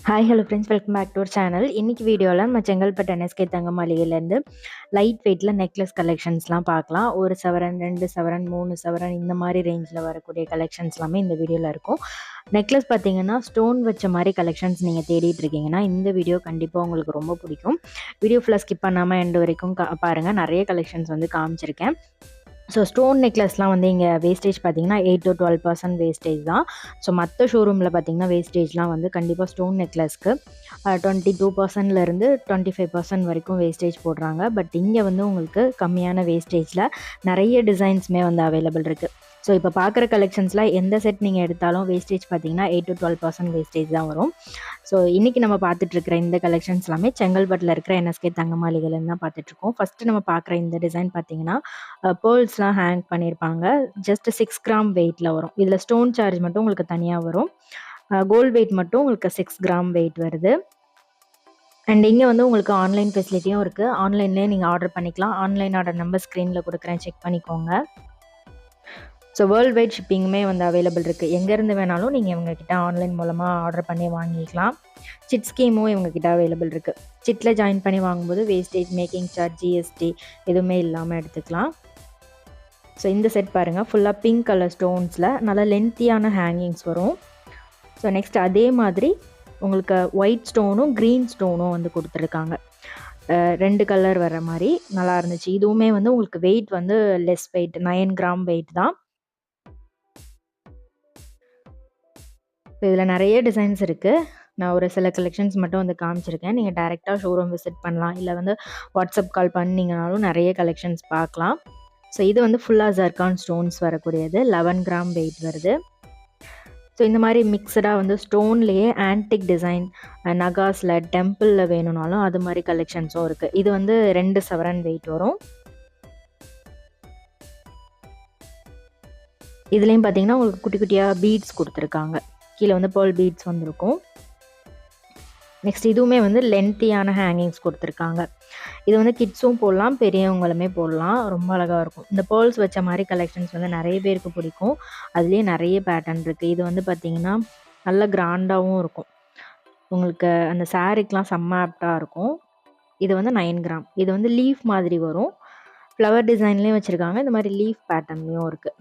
Hi hello friends, welcome back to our channel. இன்னைக்கு வீடியோவில் நம்ம செங்கல்பட்டு என்எஸ்கே தங்க மாளிகையிலேருந்து லைட் வெயிட்டில் நெக்லஸ் கலெக்ஷன்ஸ்லாம் பார்க்கலாம். 1 சவரன், 2 சவரன், 3 சவரன் இந்த மாதிரி ரேஞ்சில் வரக்கூடிய கலெக்ஷன்ஸ் எல்லாமே இந்த வீடியோவில் இருக்கும். நெக்லஸ் பார்த்தீங்கன்னா ஸ்டோன் வச்ச மாதிரி கலெக்ஷன்ஸ் நீங்கள் தேடிட்டு இருக்கீங்கன்னா இந்த வீடியோ கண்டிப்பாக உங்களுக்கு ரொம்ப பிடிக்கும். வீடியோ ஃபுல்லாக ஸ்கிப் பண்ணாமல் எண்டு வரைக்கும் பாருங்கள். நிறைய கலெக்ஷன்ஸ் வந்து காமிச்சிருக்கேன். ஸோ ஸ்டோன் நெக்லஸ்லாம் வந்து இங்கே வேஸ்டேஜ் பார்த்தீங்கன்னா 8 to 12% வேஸ்டேஜ் தான். ஸோ மற்ற ஷோரூமில் பார்த்தீங்கன்னா வேஸ்டேஜ்லாம் வந்து கண்டிப்பாக ஸ்டோன் நெக்லஸ்க்கு 22%லேருந்து 25% வரைக்கும் வேஸ்டேஜ் போடுறாங்க. பட் இங்கே வந்து உங்களுக்கு கம்மியான வேஸ்டேஜில் நிறைய டிசைன்ஸுமே வந்து அவைலபிள் இருக்குது. ஸோ இப்போ பார்க்குற கலெக்ஷன்ஸில் எந்த செட் நீங்கள் எடுத்தாலும் வேஸ்டேஜ் பார்த்தீங்கன்னா 8 to 12% வேஸ்டேஜ் தான் வரும். ஸோ இன்றைக்கி நம்ம பார்த்துட்ருக்கிற இந்த கலெக்ஷன்ஸ் எல்லாமே செங்கல்பட்டில் இருக்கிற என்எஸ்கே தங்க மாளிகையிலேருந்து தான் பார்த்துட்ருக்கோம். ஃபஸ்ட்டு நம்ம பார்க்குற இந்த டிசைன் பார்த்தீங்கன்னா பேர்ல்ஸ்லாம் ஹேங் பண்ணியிருப்பாங்க. ஜஸ்ட் 6 கிராம் வெயிட்டில் வரும். இதில் ஸ்டோன் சார்ஜ் மட்டும் உங்களுக்கு தனியாக வரும். கோல்டு வெயிட் மட்டும் உங்களுக்கு 6 கிராம் வெயிட் வருது. அண்ட் இங்கே வந்து உங்களுக்கு ஆன்லைன் ஃபெசிலிட்டியும் இருக்குது. ஆன்லைன்லேயே நீங்கள் ஆர்டர் பண்ணிக்கலாம். ஆன்லைன் ஆர்டர் நம்பர் ஸ்க்ரீனில் கொடுக்குறேன், செக் பண்ணிக்கோங்க. ஸோ வேர்ல்டு வைட் ஷிப்பிங்குமே வந்து அவைலபிள் இருக்குது. எங்கேருந்து வேணாலும் நீங்கள் இவங்கக்கிட்ட ஆன்லைன் மூலமாக ஆர்டர் பண்ணி வாங்கிக்கலாம். சிட் ஸ்கீமும் இவங்கக்கிட்ட அவைலபிள் இருக்குது. சிட்டில் ஜாயின் பண்ணி வாங்கும்போது வேஸ்டேஜ், மேக்கிங் சார்ஜ், ஜிஎஸ்டி எதுவுமே இல்லாமல் எடுத்துக்கலாம். ஸோ இந்த செட் பாருங்கள், ஃபுல்லாக பிங்க் கலர் ஸ்டோன்ஸில் நல்லா லென்த்தியான ஹேங்கிங்ஸ் வரும். ஸோ நெக்ஸ்ட் அதே மாதிரி உங்களுக்கு ஒயிட் ஸ்டோனும் க்ரீன் ஸ்டோனும் வந்து கொடுத்துருக்காங்க. 2 கலர் வர மாதிரி நல்லா இருந்துச்சு. இதுவுமே வந்து உங்களுக்கு வெயிட் வந்து லெஸ் வெயிட், 9 கிராம் வெயிட் தான். இதில் நிறைய டிசைன்ஸ் இருக்குது. நான் ஒரு சில கலெக்ஷன்ஸ் மட்டும் வந்து காமிச்சிருக்கேன். நீங்கள் டைரெக்டாக ஷோரூம் விசிட் பண்ணலாம், இல்லை வந்து வாட்ஸ்அப் கால் பண்ணிங்கனாலும் நிறைய கலெக்ஷன்ஸ் பார்க்கலாம். ஸோ இது வந்து ஃபுல்லாக ஜர்கான் ஸ்டோன்ஸ் வரக்கூடியது, 11 கிராம் வெயிட் வருது. ஸோ இந்த மாதிரி மிக்சடாக வந்து ஸ்டோன்லேயே ஆன்டிக் டிசைன், நகாஸில், டெம்பிளில் வேணும்னாலும் அது மாதிரி கலெக்ஷன்ஸும் இருக்குது. இது வந்து 2 சவரன் வெயிட் வரும். இதுலேயும் பார்த்தீங்கன்னா உங்களுக்கு குட்டி குட்டியாக பீட்ஸ் கொடுத்துருக்காங்க. கீழே வந்து பேர்ல் பீட்ஸ் வந்துருக்கும். நெக்ஸ்ட் இதுவுமே வந்து லென்த்தியான ஹேங்கிங்ஸ் கொடுத்துருக்காங்க. இது வந்து கிட்ஸும் போடலாம், பெரியவங்களுமே போடலாம். ரொம்ப அழகாக இருக்கும். இந்த பேர்ல்ஸ் வச்ச மாதிரி கலெக்ஷன்ஸ் வந்து நிறைய பேருக்கு பிடிக்கும். அதுலேயே நிறைய பேட்டர்ன் இருக்குது. இது வந்து பார்த்திங்கன்னா நல்ல கிராண்டாகவும் இருக்கும். உங்களுக்கு அந்த சாரீக்கெலாம் செம்ம ஆப்டாக இருக்கும். இது வந்து 9 கிராம். இது வந்து லீஃப் மாதிரி வரும். ஃப்ளவர் டிசைன்லேயும் வச்சுருக்காங்க. இந்த மாதிரி லீஃப் பேட்டர்ன்லேயும் இருக்குது.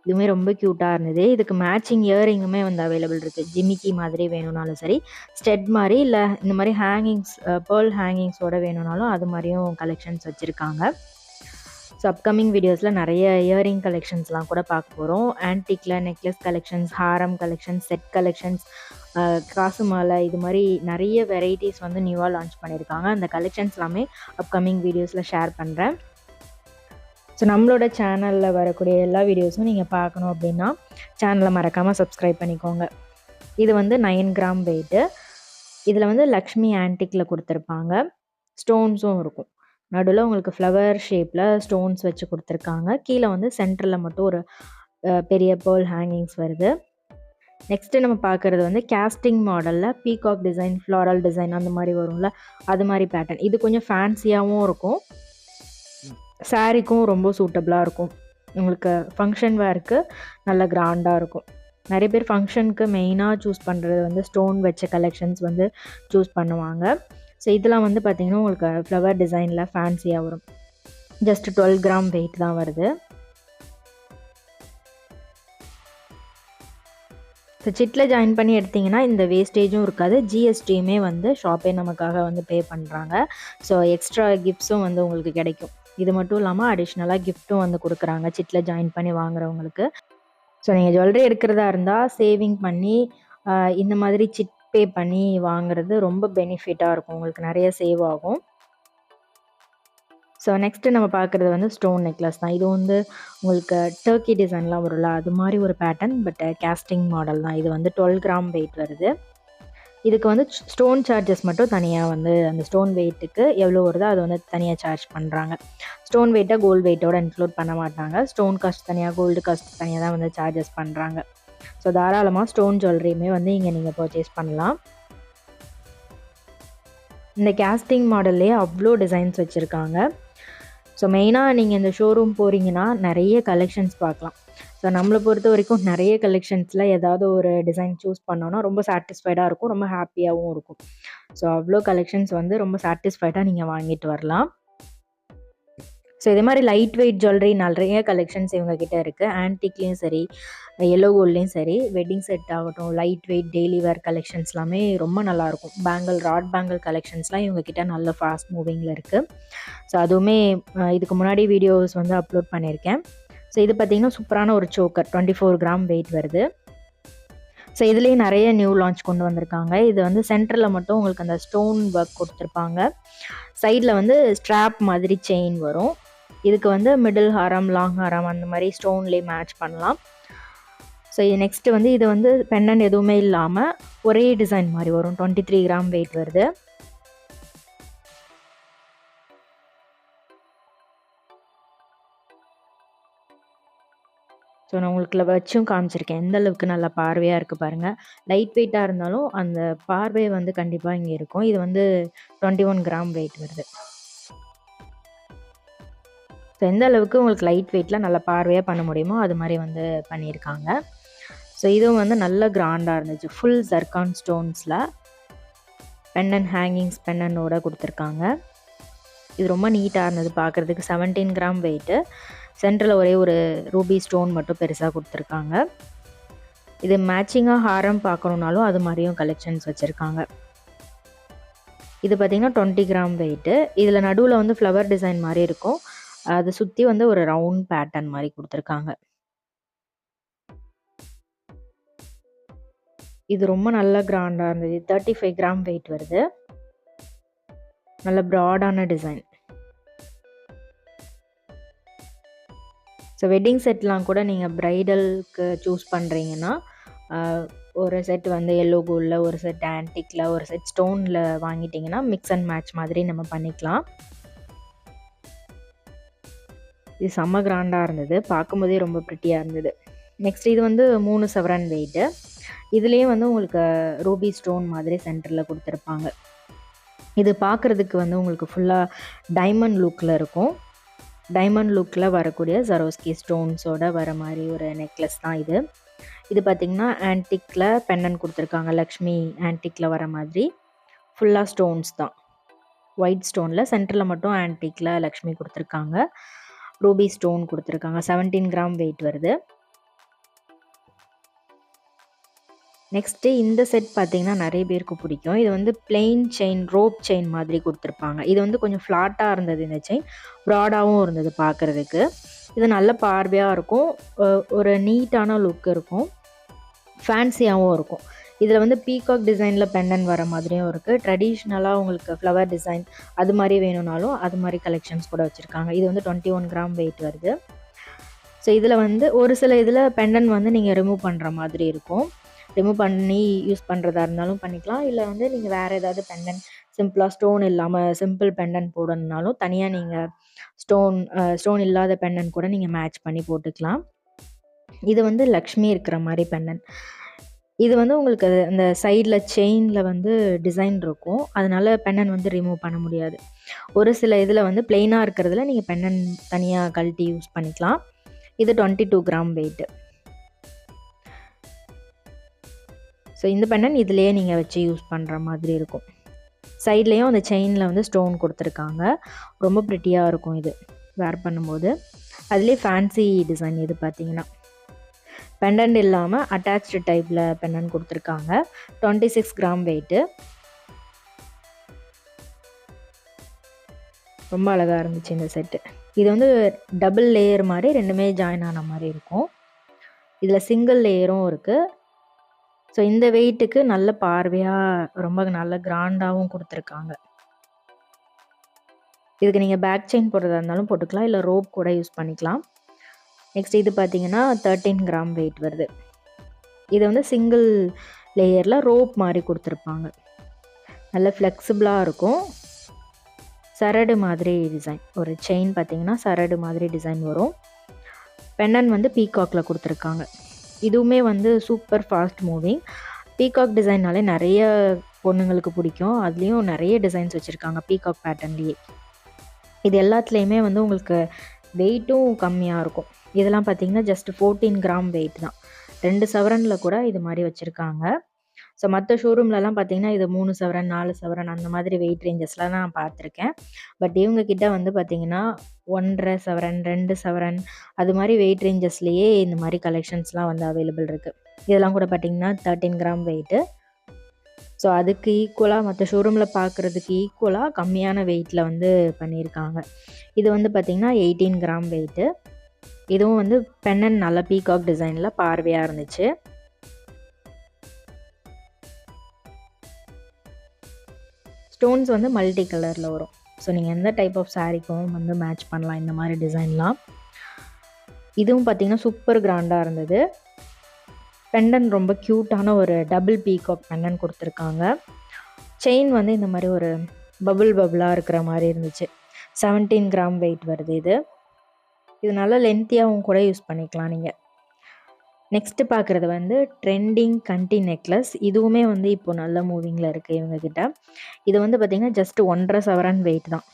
இதுவுமே ரொம்ப க்யூட்டாக இருந்தது. இதுக்கு மேட்சிங் இயரிங்குமே வந்து அவைலபிள் இருக்குது. ஜிமிக்கி மாதிரி வேணும்னாலும் சரி, ஸ்டெட் மாதிரி, இல்லை இந்த மாதிரி ஹேங்கிங்ஸ், பேர்ல் ஹேங்கிங்ஸோடு வேணும்னாலும் அது மாதிரியும் கலெக்ஷன்ஸ் வச்சுருக்காங்க. ஸோ அப்கமிங் வீடியோஸில் நிறைய இயரிங் கலெக்ஷன்ஸ்லாம் கூட பார்க்க போகிறோம். ஆன்டிக்கில் நெக்லஸ் கலெக்ஷன்ஸ், ஹாரம் கலெக்ஷன்ஸ், செட் கலெக்ஷன்ஸ், காசு மாலை, இது மாதிரி நிறைய வெரைட்டிஸ் வந்து நியூவாக லான்ச் பண்ணியிருக்காங்க. அந்த கலெக்ஷன்ஸ் எல்லாமே அப்கமிங் வீடியோஸில் ஷேர் பண்ணுறேன். ஸோ நம்மளோட சேனலில் வரக்கூடிய எல்லா வீடியோஸும் நீங்கள் பார்க்கணும் அப்படின்னா சேனலை மறக்காமல் சப்ஸ்கிரைப் பண்ணிக்கோங்க. இது வந்து 9 கிராம் வெயிட்டு. இதில் வந்து லக்ஷ்மி ஆன்டிக்கில் கொடுத்துருப்பாங்க. ஸ்டோன்ஸும் இருக்கும். நடுவில் உங்களுக்கு ஃப்ளவர் ஷேப்பில் ஸ்டோன்ஸ் வச்சு கொடுத்துருக்காங்க. கீழே வந்து சென்டரில் மட்டும் ஒரு பெரிய பேர்ல் ஹேங்கிங்ஸ் வருது. நெக்ஸ்ட்டு நம்ம பார்க்குறது வந்து கேஸ்டிங் மாடலில் பீகாக் டிசைன், ஃப்ளாரல் டிசைன் அந்த மாதிரி வரும்ல, அது மாதிரி பேட்டர்ன். இது கொஞ்சம் ஃபேன்சியாகவும் இருக்கும். சாரீக்கும் ரொம்ப சூட்டபுளாக இருக்கும். உங்களுக்கு ஃபங்க்ஷன் வேருக்கு நல்ல கிராண்டாக இருக்கும். நிறைய பேர் ஃபங்க்ஷனுக்கு மெயினாக சூஸ் பண்ணுறது வந்து ஸ்டோன் வச்ச கலெக்ஷன்ஸ் வந்து சூஸ் பண்ணுவாங்க. ஸோ இதெல்லாம் வந்து பார்த்திங்கன்னா உங்களுக்கு ஃப்ளவர் டிசைனில் ஃபேன்சியாக வரும். ஜஸ்ட் 12 கிராம் வெயிட் தான் வருது. ஸோ சிட்டில் ஜாயின் பண்ணி எடுத்திங்கன்னா இந்த வேஸ்டேஜும் இருக்காது. ஜிஎஸ்டியுமே வந்து ஷாப்பே நமக்காக வந்து பே பண்ணுறாங்க. ஸோ எக்ஸ்ட்ரா கிஃப்ட்ஸும் வந்து உங்களுக்கு கிடைக்கும். இது மட்டும் இல்லாமல் அடிஷ்னலாக கிஃப்ட்டும் வந்து கொடுக்குறாங்க சிட்டில் ஜாயின் பண்ணி வாங்குறவங்களுக்கு. ஸோ நீங்கள் ஜுவல்லரி எடுக்கிறதா இருந்தால் சேவிங் பண்ணி இந்த மாதிரி சிட் பே பண்ணி வாங்குறது ரொம்ப பெனிஃபிட்டாக இருக்கும். உங்களுக்கு நிறைய சேவ் ஆகும். ஸோ நெக்ஸ்ட்டு நம்ம பார்க்குறது வந்து ஸ்டோன் நெக்லஸ் தான். இது வந்து உங்களுக்கு டர்க்கி டிசைன்லாம் வரும்ல, அது மாதிரி ஒரு பேட்டர்ன். பட் கேஸ்டிங் மாடல் தான். இது வந்து 12 கிராம் வெயிட் வருது. இதுக்கு வந்து ஸ்டோன் சார்ஜஸ் மட்டும் தனியாக வந்து அந்த ஸ்டோன் வெயிட்டுக்கு எவ்வளோ வருதோ அது வந்து தனியாக சார்ஜ் பண்ணுறாங்க. ஸ்டோன் வெயிட்டை கோல்டு வெயிட்டோடு இன்க்ளூட் பண்ண மாட்டாங்க. ஸ்டோன் காஸ்ட் தனியாக, கோல்டு காஸ்ட் தனியாக தான் வந்து சார்ஜஸ் பண்ணுறாங்க. ஸோ தாராளமாக ஸ்டோன் ஜுவல்லரியுமே வந்து இங்கே நீங்கள் பர்ச்சேஸ் பண்ணலாம். இந்த கேஸ்டிங் மாடல்லையே அவ்வளோ டிசைன்ஸ் வச்சுருக்காங்க. ஸோ மெயினாக நீங்கள் இந்த ஷோரூம் போகிறீங்கன்னா நிறைய கலெக்ஷன்ஸ் பார்க்கலாம். ஸோ நம்மள பொறுத்த வரைக்கும் நிறைய கலெக்ஷன்ஸில் ஏதாவது ஒரு டிசைன் சூஸ் பண்ணோன்னா ரொம்ப சாட்டிஸ்ஃபைடாக இருக்கும், ரொம்ப ஹாப்பியாகவும் இருக்கும். ஸோ அவ்வளோ கலெக்ஷன்ஸ் வந்து ரொம்ப சாட்டிஸ்ஃபைடாக நீங்கள் வாங்கிட்டு வரலாம். ஸோ இதே மாதிரி லைட் வெயிட் ஜுவல்லரி நிறைய கலெக்ஷன்ஸ் இவங்ககிட்ட இருக்குது. ஆன்டிக்லேயும் சரி, எல்லோ கோல்ட்லேயும் சரி, வெட்டிங் செட் ஆகட்டும், லைட் வெயிட் டெய்லி வேர் கலெக்ஷன்ஸ் எல்லாமே ரொம்ப நல்லாயிருக்கும். பேங்கிள், ராட் பேங்கிள் கலெக்ஷன்ஸ்லாம் இவங்ககிட்ட நல்ல ஃபாஸ்ட் மூவிங்கில் இருக்குது. ஸோ அதுவுமே இதுக்கு முன்னாடி வீடியோஸ் வந்து அப்லோட் பண்ணியிருக்கேன். ஸோ இது பார்த்திங்கன்னா சூப்பரான ஒரு சோக்கர், 24 கிராம் வெயிட் வருது. ஸோ இதுலேயே நிறைய நியூ லான்ச் கொண்டு வந்திருக்காங்க. இது வந்து சென்டரில் மட்டும் உங்களுக்கு அந்த ஸ்டோன் ஒர்க் கொடுத்துருப்பாங்க. சைடில் வந்து ஸ்ட்ராப் மாதிரி செயின் வரும். இதுக்கு வந்து மிடில் ஹாரம், லாங் ஹாரம் அந்த மாதிரி ஸ்டோன்லேயே மேட்ச் பண்ணலாம். ஸோ இது நெக்ஸ்ட்டு வந்து இது வந்து பெண்டன் எதுவுமே இல்லாமல் ஒரே டிசைன் மாதிரி வரும். 23 கிராம் வெயிட் வருது. ஸோ நான் உங்களுக்கு வச்சும் காமிச்சிருக்கேன் எந்த அளவுக்கு நல்லா பார்வையாக இருக்குது பாருங்கள். லைட் வெயிட்டாக இருந்தாலும் அந்த பார்வை வந்து கண்டிப்பாக இங்கே இருக்கும். இது வந்து 21 கிராம் வெயிட் வருது. ஸோ எந்த அளவுக்கு உங்களுக்கு லைட் வெயிட்டில் நல்லா பார்வையாக பண்ண முடியுமோ அது மாதிரி வந்து பண்ணியிருக்காங்க. ஸோ இதுவும் வந்து நல்ல கிராண்டாக இருந்துச்சு. ஃபுல் ஜர்கான் ஸ்டோன்ஸில் பெண்டன் ஹேங்கிங்ஸ் பெண்ணனோட கொடுத்துருக்காங்க. இது ரொம்ப நீட்டாக இருந்தது பார்க்குறதுக்கு. 17 கிராம் வெயிட்டு. சென்டரில் ஒரே ஒரு ரூபி ஸ்டோன் மட்டும் பெருசாக கொடுத்துருக்காங்க. இது மேட்சிங்காக ஹாரம் பார்க்கணுன்னாலும் அது மாதிரியும் கலெக்ஷன்ஸ் வச்சுருக்காங்க. இது பார்த்திங்கன்னா 20 கிராம் வெயிட்டு. இதில் நடுவில் வந்து ஃப்ளவர் டிசைன் மாதிரி இருக்கும். அதை சுற்றி வந்து ஒரு ரவுண்ட் பேட்டர்ன் மாதிரி கொடுத்துருக்காங்க. இது ரொம்ப நல்ல கிராண்டாக இருந்தது. 35 கிராம் வெயிட் வருது. நல்ல ப்ராடான டிசைன். ஸோ வெட்டிங் செட்லாம் கூட நீங்கள் ப்ரைடலுக்கு சூஸ் பண்ணுறீங்கன்னா ஒரு செட் வந்து எல்லோ கோல்டில், ஒரு செட் ஆன்டிக்கில், ஒரு செட் ஸ்டோனில் வாங்கிட்டிங்கன்னா மிக்ஸ் அண்ட் மேட்ச் மாதிரி நம்ம பண்ணிக்கலாம். இது செம்ம கிராண்டாக இருந்தது. பார்க்கும்போதே ரொம்ப ப்ரிட்டியாக இருந்தது. நெக்ஸ்ட் இது வந்து 3 சவரன் வெயிட்டு. இதுலேயே வந்து உங்களுக்கு ரூபி ஸ்டோன் மாதிரி சென்டரில் கொடுத்துருப்பாங்க. இது பார்க்குறதுக்கு வந்து உங்களுக்கு ஃபுல்லாக டைமண்ட் லுக்கில் இருக்கும். டைமண்ட் லுக்கில் வரக்கூடிய சரோஸ்கி ஸ்டோன்ஸோட வர மாதிரி ஒரு நெக்லஸ் தான் இது. இது பார்த்திங்கன்னா ஆன்டிக்கில் பெண்ணன் கொடுத்துருக்காங்க. லக்ஷ்மி ஆன்டிக்கில் வர மாதிரி ஃபுல்லாக ஸ்டோன்ஸ் தான். ஒயிட் ஸ்டோனில் சென்டரில் மட்டும் ஆன்டிக்கில் லக்ஷ்மி கொடுத்துருக்காங்க. ரூபி ஸ்டோன் கொடுத்துருக்காங்க. 17 கிராம் வெயிட் வருது. நெக்ஸ்ட்டு இந்த செட் பார்த்திங்கன்னா நிறைய பேருக்கு பிடிக்கும். இது வந்து பிளெயின் செயின், ரோப் செயின் மாதிரி கொடுத்துருப்பாங்க. இது வந்து கொஞ்சம் ஃப்ளாட்டாக இருந்தது. இந்த செயின் ப்ராடாகவும் இருந்தது பார்க்குறதுக்கு. இது நல்ல பார்வையாக இருக்கும். ஒரு நீட்டான லுக் இருக்கும். ஃபேன்சியாகவும் இருக்கும். இதில் வந்து பீகாக் டிசைனில் பெண்டன் வர மாதிரியும் இருக்குது. ட்ரெடிஷ்னலாக உங்களுக்கு ஃப்ளவர் டிசைன் அது மாதிரி வேணும்னாலும் அது மாதிரி கலெக்ஷன்ஸ் கூட வச்சுருக்காங்க. இது வந்து 21 கிராம் வெயிட் வருது. ஸோ இதில் வந்து ஒரு சில இதில் பெண்டன் வந்து நீங்கள் ரிமூவ் பண்ணுற மாதிரி இருக்கும். ரிமூவ் பண்ணி யூஸ் பண்ணுறதா இருந்தாலும் பண்ணிக்கலாம். இல்லை வந்து நீங்கள் வேறு ஏதாவது பெண்டன் சிம்பிளாக ஸ்டோன் இல்லாமல் சிம்பிள் பெண்டன் போடணுன்னாலும் தனியாக நீங்கள் ஸ்டோன் இல்லாத பெண்டன் கூட நீங்கள் மேட்ச் பண்ணி போட்டுக்கலாம். இது வந்து லக்ஷ்மி இருக்கிற மாதிரி பெண்டன். இது வந்து உங்களுக்கு அந்த சைடில் செயினில் வந்து டிசைன் இருக்கும். அதனால பெண்டன் வந்து ரிமூவ் பண்ண முடியாது. ஒரு சில இதில் வந்து பிளெயினாக இருக்கிறதுல நீங்கள் பெண்டன் தனியாக கழட்டி யூஸ் பண்ணிக்கலாம். இது 22 கிராம் வெயிட்டு. ஸோ இந்த பெண்டன் இதிலேயே நீங்கள் வச்சு யூஸ் பண்ணுற மாதிரி இருக்கும். சைட்லேயும் அந்த செயினில் வந்து ஸ்டோன் கொடுத்துருக்காங்க. ரொம்ப ப்ரிட்டியாக இருக்கும் இது வேர் பண்ணும்போது. அதுலேயே ஃபேன்சி டிசைன். இது பார்த்திங்கன்னா பெண்டன்ட் இல்லாமல் அட்டாச்டு டைப்பில் பெண்டன் கொடுத்துருக்காங்க. 26 கிராம் வெயிட்டு. ரொம்ப அழகாக இருந்துச்சு இந்த செட்டு. இது வந்து டபுள் லேயர் மாதிரி ரெண்டுமே ஜாயின் ஆன மாதிரி இருக்கும். இதில் சிங்கிள் லேயரும் இருக்குது. ஸோ இந்த வெயிட்டுக்கு நல்ல பார்வையாக ரொம்ப நல்ல கிராண்டாகவும் கொடுத்துருக்காங்க. இதுக்கு நீங்கள் பேக் செயின் போடுறதா இருந்தாலும் போட்டுக்கலாம், இல்லை ரோப் கூட யூஸ் பண்ணிக்கலாம். நெக்ஸ்ட் இது பார்த்தீங்கன்னா 13 கிராம் வெயிட் வருது. இது வந்து சிங்கிள் லேயரில் ரோப் மாதிரி கொடுத்துருப்பாங்க. நல்ல ஃப்ளெக்சிபிளாக இருக்கும். சரடு மாதிரி டிசைன். ஒரு செயின் பார்த்தீங்கன்னா சரடு மாதிரி டிசைன் வரும். பெண்டன் வந்து பீகாக்கில் கொடுத்துருக்காங்க. இதுவுமே வந்து சூப்பர் ஃபாஸ்ட் மூவிங். பீகாக் டிசைன்னாலே நிறைய பொண்ணுங்களுக்கு பிடிக்கும். அதுலேயும் நிறைய டிசைன்ஸ் வச்சுருக்காங்க பீகாக் பேட்டர்ன்லேயே. இது எல்லாத்துலேயுமே வந்து உங்களுக்கு வெயிட்டும் கம்மியாக இருக்கும். இதெல்லாம் பார்த்தீங்கன்னா ஜஸ்ட் 14 கிராம் வெயிட் தான். 2 சவரன்ல கூட இது மாதிரி வச்சுருக்காங்க. ஸோ மற்ற ஷோரூம்லலாம் பார்த்தீங்கன்னா இது 3 சவரன் 4 சவரன் அந்த மாதிரி வெயிட் ரேஞ்சஸ்லாம் நான் பார்த்துருக்கேன். பட் இவங்க கிட்ட வந்து பார்த்தீங்கன்னா 1.5 சவரன் 2 சவரன் அது மாதிரி வெயிட் ரேஞ்சஸ்லேயே இந்த மாதிரி கலெக்ஷன்ஸ்லாம் வந்து அவைலபிள் இருக்குது. இதெல்லாம் கூட பார்த்தீங்கன்னா 13 கிராம் வெயிட்டு. ஸோ அதுக்கு ஈக்குவலாக மற்ற ஷோரூமில் பார்க்குறதுக்கு ஈக்குவலாக கம்மியான வெயிட்டில் வந்து பண்ணியிருக்காங்க. இது வந்து பார்த்திங்கன்னா 18 கிராம் வெயிட்டு. இதுவும் வந்து பெண்ணன் நல்ல பீகாக் டிசைனில் பார்வையாக இருந்துச்சு. ஸ்டோன்ஸ் வந்து மல்டி கலரில் வரும். ஸோ நீங்கள் எந்த டைப் ஆஃப் சாரீக்கும் வந்து மேட்ச் பண்ணலாம் இந்த மாதிரி டிசைன்லாம். இதுவும் பார்த்திங்கன்னா சூப்பர் கிராண்டாக இருந்தது. பெண்டன் ரொம்ப க்யூட்டான ஒரு டபுள் பீகாக் பெண்டன் கொடுத்துருக்காங்க. செயின் வந்து இந்த மாதிரி ஒரு பபுளாக இருக்கிற மாதிரி இருந்துச்சு. 17 கிராம் வெயிட் வருது இது. இது நல்லா லென்த்தியாகவும் கூட யூஸ் பண்ணிக்கலாம் நீங்கள். நெக்ஸ்ட்டு பார்க்குறது வந்து ட்ரெண்டிங் கண்டி நெக்லஸ். இதுவுமே வந்து இப்போது நல்ல மூவிங்கில் இருக்குது இவங்கக்கிட்ட. இது வந்து பார்த்திங்கன்னா ஜஸ்ட் 1.5 சவரன் வெயிட் தான்.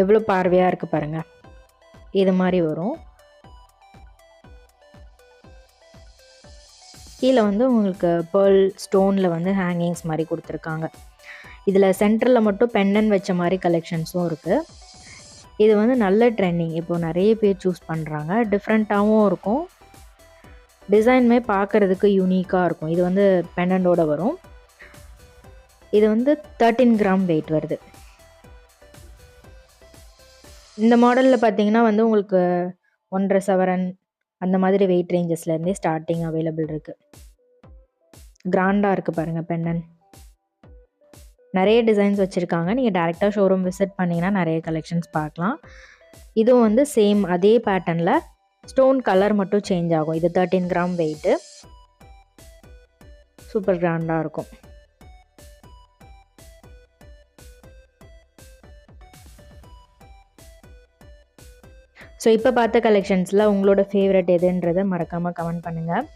எவ்வளோ பார்வையாக இருக்குது பாருங்கள். இது மாதிரி வரும். கீழே வந்து உங்களுக்கு பேர்ல் ஸ்டோனில் வந்து ஹேங்கிங்ஸ் மாதிரி கொடுத்துருக்காங்க. இதில் சென்டரில் மட்டும் பெண்டன் வச்ச மாதிரி கலெக்ஷன்ஸும் இருக்குது. இது வந்து நல்ல ட்ரெண்டிங். இப்போது நிறைய பேர் சூஸ் பண்ணுறாங்க. டிஃப்ரெண்ட்டாகவும் இருக்கும். டிசைனுமே பார்க்குறதுக்கு யூனிக்காக இருக்கும். இது வந்து பெண்டண்டோட வரும். இது வந்து 13 கிராம் வெயிட் வருது. இந்த மாடலில் பார்த்தீங்கன்னா வந்து உங்களுக்கு 1.5 சவரன் அந்த மாதிரி வெயிட் ரேஞ்சஸ்லேருந்தே ஸ்டார்டிங் அவைலபிள் இருக்குது. கிராண்டாக இருக்குது பாருங்கள் பெண்டன். நிறைய டிசைன்ஸ் வச்சுருக்காங்க. நீங்கள் டேரெக்டாக ஷோரூம் விசிட் பண்ணிங்கன்னா நிறைய கலெக்ஷன்ஸ் பார்க்கலாம். இதுவும் வந்து சேம் அதே பேட்டர்னில் ஸ்டோன் கலர் மட்டும் சேஞ்ச் ஆகும். இது 13 கிராம் வெயிட்டு. சூப்பர் கிராண்டாக இருக்கும். ஸோ இப்போ பார்த்த கலெக்ஷன்ஸில் உங்களோட ஃபேவரட் எதுன்றதை மறக்காமல் கமெண்ட் பண்ணுங்கள்.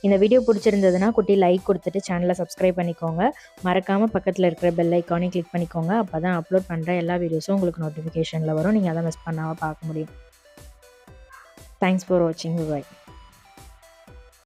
இந்த வீடியோ பிடிச்சிருந்ததுன்னா குட்டி லைக் கொடுத்துட்டு சேனலை சப்ஸ்கிரைப் பண்ணிக்கோங்க. மறக்காமல் பக்கத்தில் இருக்கிற பெல் ஐக்கானையும் கிளிக் பண்ணிக்கோங்க. அப்போ தான் அப்லோட் பண்ணுற எல்லா வீடியோஸும் உங்களுக்கு நோட்டிஃபிகேஷனில் வரும். நீங்கள் அதை மிஸ் பண்ணாமல் பார்க்க முடியும். தேங்க்ஸ் ஃபார் வாட்சிங். பாய்.